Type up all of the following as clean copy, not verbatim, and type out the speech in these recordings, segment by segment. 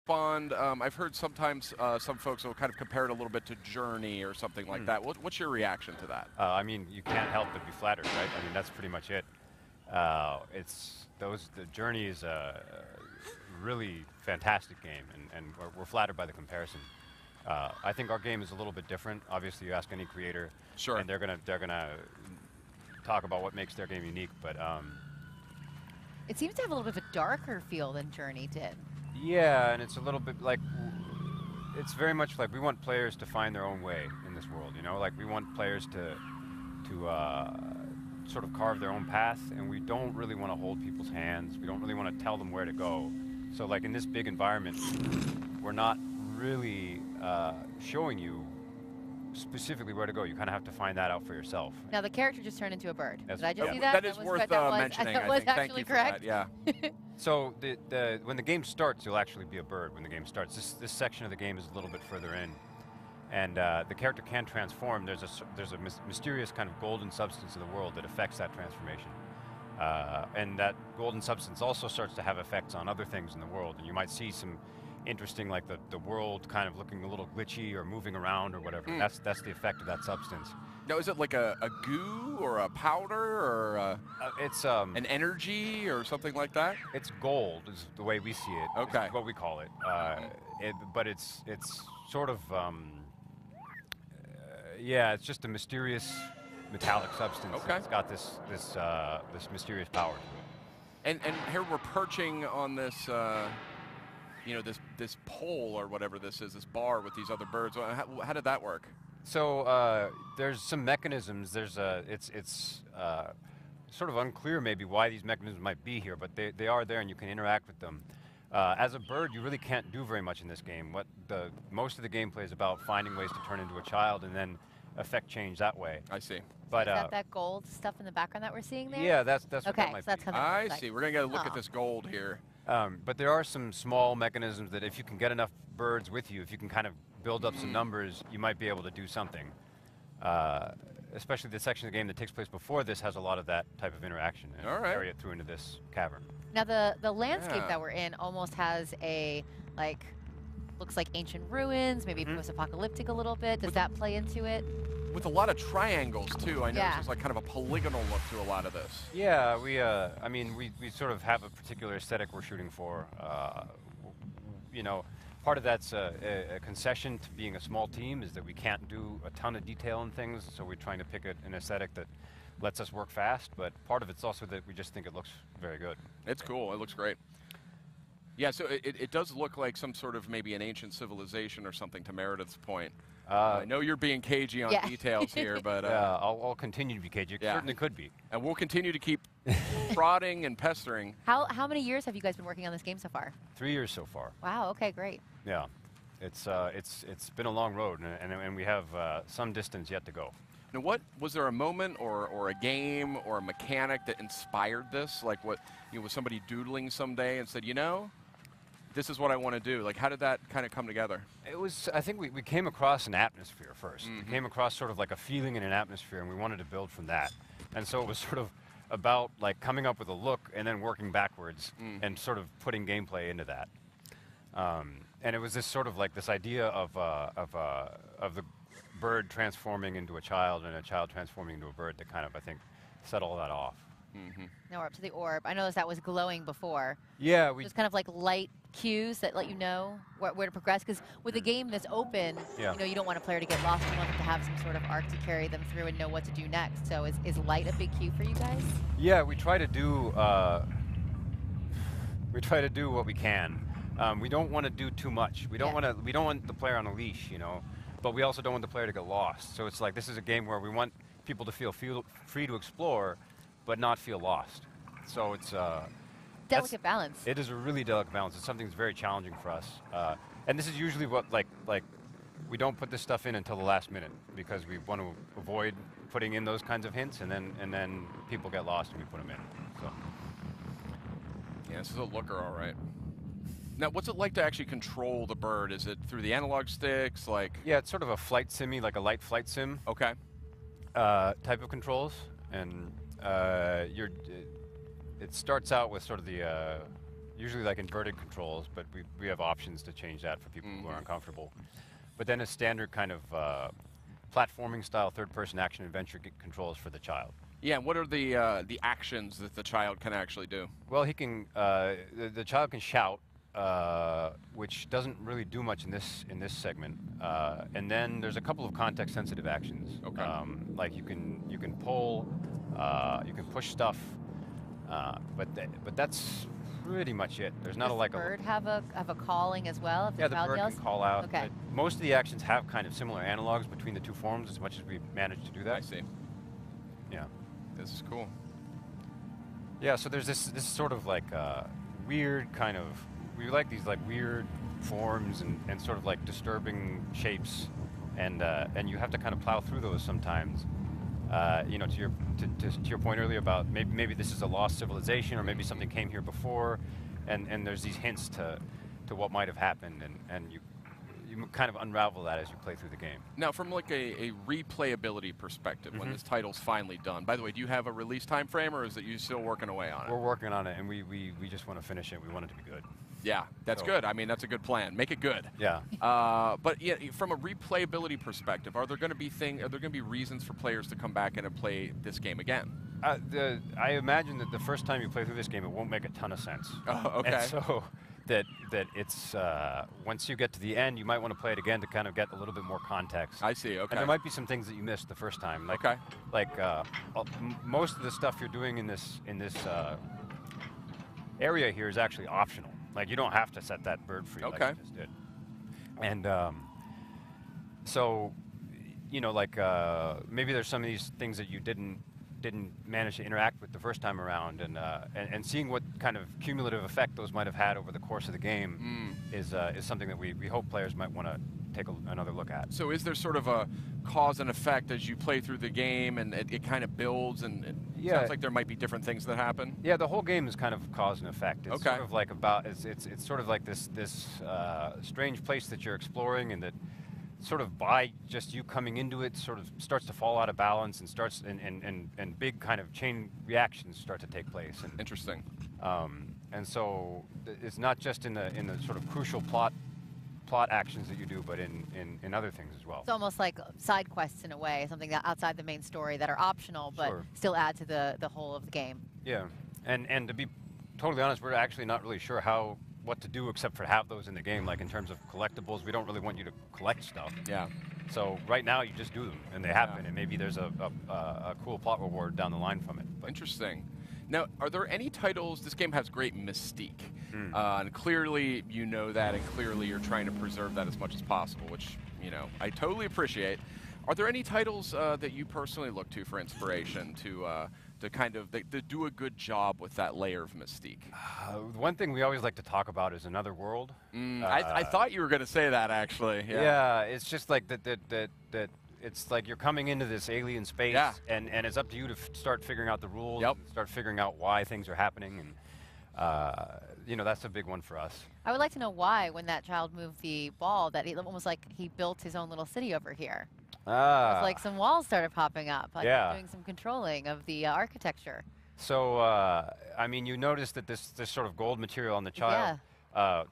Bond, I've heard sometimes some folks will kind of compare it a little bit to Journey or something like that. What's your reaction to that? I mean, you can't help but be flattered, right? I mean, that's pretty much it. The Journey is a really fantastic game, and we're flattered by the comparison. I think our game is a little bit different. Obviously, you ask any creator, Sure. and they're gonna talk about what makes their game unique. But it seems to have a little bit of a darker feel than Journey did. yeah, and it's a little bit like it's very much like we want players to find their own way in this world. You know, like we want players to sort of carve their own path, and we don't really want to hold people's hands. We don't really want to tell them where to go. So like in this big environment, we're not really showing you specifically where to go. You kind of have to find that out for yourself. Now the character just turned into a bird. Yes. Did I just Yeah. see that? That is worth mentioning. That I was think. actually Thank you correct. for that. Yeah. So when the game starts, you'll actually be a bird when the game starts. This section of the game is a little bit further in, and the character can transform. There's a mysterious kind of golden substance in the world that affects that transformation, and that golden substance also starts to have effects on other things in the world. And you might see some interesting, like the world kind of looking a little glitchy or moving around or whatever. That's the effect of that substance. Now, is it like a goo or a powder or It's an energy or something like that? It's gold is the way we see it. Okay. Is what we call it. But it's sort of yeah, it's just a mysterious metallic substance. Okay. It's got this mysterious power to it. And here we're perching on this, this pole or whatever this is, this bar with these other birds. How did that work? So there's some mechanisms. It's sort of unclear maybe why these mechanisms might be here, but they are there and you can interact with them. As a bird, you really can't do very much in this game. Most of the gameplay is about finding ways to turn into a child and then affect change that way. I see. But Is that gold stuff in the background that we're seeing there? yeah, that's what Okay, that might so that's be. kind of I see. We're gonna get a look at this gold here. But there are some small mechanisms that if you can get enough birds with you, if you can kind of build up some numbers, you might be able to do something. Especially the section of the game that takes place before this has a lot of that type of interaction and All right. carry it through into this cavern. Now the landscape Yeah. that we're in almost has a looks like ancient ruins, maybe post-apocalyptic a little bit. Does that play into it? With a lot of triangles too. I know Yeah. there's like kind of a polygonal look to a lot of this. Yeah, I mean, we sort of have a particular aesthetic we're shooting for. You know, part of that's a concession to being a small team is that we can't do a ton of detail in things, so we're trying to pick an aesthetic that lets us work fast, but part of it's also that we just think it looks very good. It's cool. It looks great. Yeah, so it does look like some sort of maybe an ancient civilization or something, to Meredith's point. I know you're being cagey on details here, but yeah, I'll continue to be cagey. It certainly could be. And we'll continue to keep prodding and pestering. How many years have you guys been working on this game so far? 3 years so far. Wow. Okay. Great. Yeah, it's been a long road, and we have some distance yet to go. Now, was there a moment or a game or a mechanic that inspired this? Like, was somebody doodling someday and said, this is what I want to do? Like, how did that kind of come together? It was, I think we came across an atmosphere first. We came across sort of like a feeling in an atmosphere, and we wanted to build from that. And so it was sort of about like coming up with a look and then working backwards and sort of putting gameplay into that. And it was this sort of like this idea of the bird transforming into a child and a child transforming into a bird that kind of, I think, set all that off. Now we're up to the orb. I noticed that was glowing before. Yeah, There's kind of like light cues that let you know where to progress. Because with a game that's open, you don't want a player to get lost. You want them to have some sort of arc to carry them through and know what to do next. So is light a big cue for you guys? Yeah, we try to do what we can. We don't want to do too much. We don't want the player on a leash, but we also don't want the player to get lost. So it's like this is a game where we want people to feel free to explore, but not feel lost. So it's delicate balance. It is a really delicate balance. It's something that's very challenging for us. And this is usually what like we don't put this stuff in until the last minute because we want to avoid putting in those kinds of hints, and then people get lost and we put them in. So yeah, this is a looker, all right. Now, what's it like to actually control the bird? Is it through the analog sticks? Yeah, it's sort of a flight simmy, like a light flight sim. Okay. Type of controls, and it starts out with sort of the usually like inverted controls, but we have options to change that for people who are uncomfortable. But then a standard kind of platforming style third-person action adventure controls for the child. Yeah, and what are the actions that the child can actually do? Well, he can. The child can shout, which doesn't really do much in this segment. And then there's a couple of context-sensitive actions. Okay. Like you can pull, you can push stuff, but that's pretty much it. There's not Does like the bird have a calling as well? If yeah, the the child bird yells? can call out. Okay. Most of the actions have kind of similar analogs between the two forms, as much as we managed to do that. I see. Yeah. This is cool. Yeah, so there's this sort of like weird kind of, we like these like weird forms and sort of like disturbing shapes, and you have to kind of plow through those sometimes. You know, to your point earlier about maybe this is a lost civilization, or maybe something came here before, and there's these hints to what might have happened, and you kind of unravel that as you play through the game. Now, from like a replayability perspective, when this title's finally done, by the way, do you have a release time frame, or is it you still working away on it? We're working on it, and we just want to finish it. We want it to be good. Yeah, that's good. I mean, that's a good plan. Make it good. Yeah. But yeah, from a replayability perspective, are there going to be reasons for players to come back and play this game again? I imagine that the first time you play through this game, it won't make a ton of sense. Oh, okay. And so that it's once you get to the end, you might want to play it again to kind of get a little bit more context. I see. Okay. And there might be some things that you missed the first time. Like, okay. Like most of the stuff you're doing in this area here is actually optional. Like you don't have to set that bird free like you just did. And so, you know, like maybe there's some of these things that you didn't manage to interact with the first time around, and seeing what kind of cumulative effect those might have had over the course of the game is something that we hope players might want to take another look at. So is there sort of a cause and effect as you play through the game, and it kind of builds, and it sounds like there might be different things that happen? Yeah, the whole game is kind of cause and effect. It's sort of like it's sort of like this strange place that you're exploring, and that sort of by just you coming into it sort of starts to fall out of balance, and starts and big kind of chain reactions start to take place. And interesting. And so it's not just in the sort of crucial plot actions that you do, but in other things as well. It's almost like side quests in a way, something that outside the main story that are optional, but still add to the whole of the game. Yeah, and to be totally honest, we're actually not really sure what to do except for have those in the game. Like in terms of collectibles, we don't really want you to collect stuff. Yeah. So right now you just do them, and they happen, and maybe there's a cool plot reward down the line from it. But interesting. Now, are there any titles? This game has great mystique, and clearly you know that, and clearly you're trying to preserve that as much as possible, which I totally appreciate. Are there any titles that you personally look to for inspiration to kind of to do a good job with that layer of mystique? One thing we always like to talk about is Another World. I thought you were going to say that, actually. Yeah, it's just like that. It's like you're coming into this alien space, and it's up to you to start figuring out the rules, and start figuring out why things are happening, and that's a big one for us. I would like to know why, when that child moved the ball, that it almost like he built his own little city over here. It's like some walls started popping up, like doing some controlling of the architecture. So, I mean, you notice that this sort of gold material on the child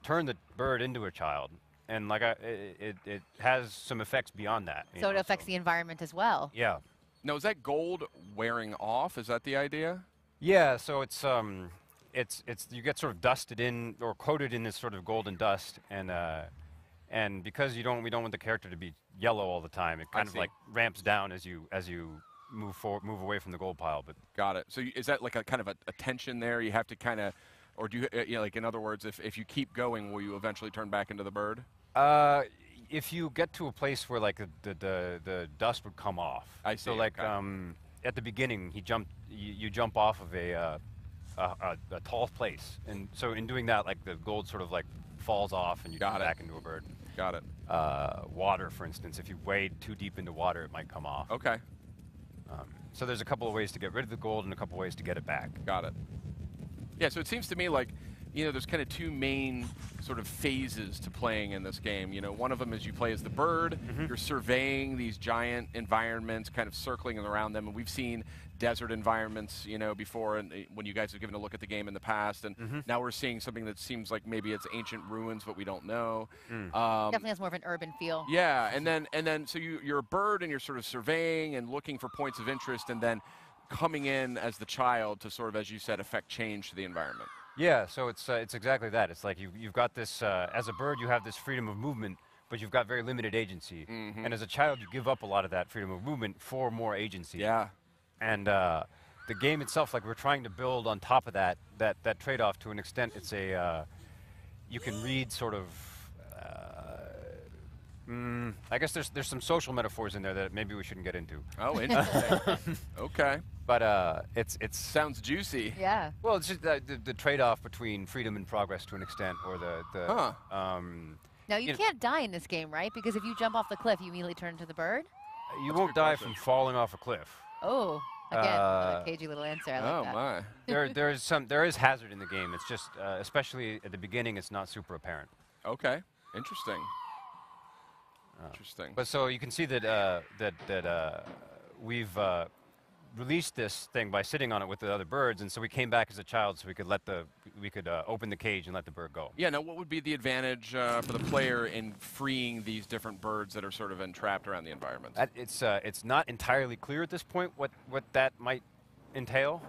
turned the bird into a child. And like it has some effects beyond that. So it affects the environment as well. Yeah. Now, is that gold wearing off? Is that the idea? Yeah. So it's you get sort of dusted in or coated in this sort of golden dust, and because we don't want the character to be yellow all the time, it kind of like ramps down as you move away from the gold pile. But got it. So is that like a kind of a tension there? You have to kind of. Or do you, like in other words, if you keep going, will you eventually turn back into the bird? If you get to a place where like the dust would come off. I see. So like at the beginning, you jump off of a tall place, and so in doing that, like the gold sort of like falls off, and you turn back into a bird. Got it. Water, for instance, if you wade too deep into water, it might come off. Okay. So there's a couple of ways to get rid of the gold and a couple of ways to get it back. Got it. Yeah, so it seems to me like you know, there's kind of two main sort of phases to playing in this game. You know, one of them is you play as the bird. You're surveying these giant environments, kind of circling around them. And we've seen desert environments, you know, before, and when you guys have given a look at the game in the past. And now we're seeing something that seems like maybe it's ancient ruins, but we don't know. Definitely has more of an urban feel. Yeah, and then so you're a bird and you're sort of surveying and looking for points of interest, and then coming in as the child to sort of, as you said, affect change to the environment. Yeah, so it's exactly that. It's like you've got this, as a bird, you have this freedom of movement, but you've got very limited agency. And as a child, you give up a lot of that freedom of movement for more agency. Yeah. And the game itself, like we're trying to build on top of that trade-off to an extent. It's a, you can read sort of, I guess there's some social metaphors in there that maybe we shouldn't get into. Oh, interesting. Okay. But it's sounds juicy. Yeah. Well, it's just the trade-off between freedom and progress to an extent, or the Now, you can't die in this game, right? Because if you jump off the cliff, you immediately turn into the bird? You won't die from falling off a cliff. Oh, again, another cagey little answer. I like that. My. there is hazard in the game. It's just, especially at the beginning, it's not super apparent. Okay. Interesting. Interesting. But so you can see that we've released this thing by sitting on it with the other birds, and so we came back as a child so we could open the cage and let the bird go. Yeah. Now, what would be the advantage for the player in freeing these different birds that are sort of entrapped around the environment? It's not entirely clear at this point what that might entail.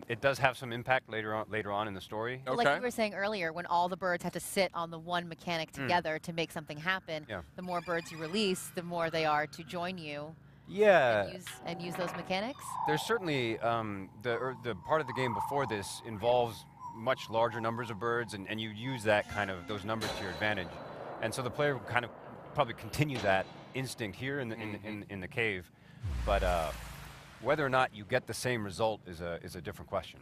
It does have some impact later on in the story. Okay. Like you were saying earlier, when all the birds have to sit on the one mechanic together to make something happen, the more birds you release, the more they are to join you. Yeah. And use those mechanics? There's certainly the part of the game before this involves much larger numbers of birds, and you use those numbers to your advantage. And so the player will kind of probably continue that instinct here in the cave. But whether or not you get the same result is a different question.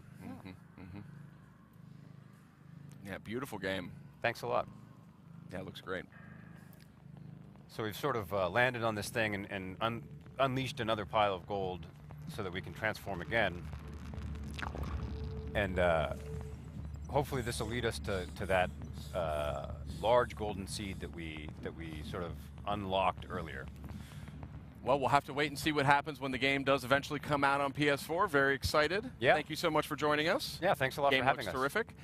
Yeah, beautiful game. Thanks a lot. Yeah, it looks great. So we've sort of landed on this thing and unleashed another pile of gold so that we can transform again. And hopefully this will lead us to that large golden seed that we sort of unlocked earlier. Well, we'll have to wait and see what happens when the game does eventually come out on PS4. Very excited. Yeah. Thank you so much for joining us. Yeah, thanks a lot for having us. Game looks terrific.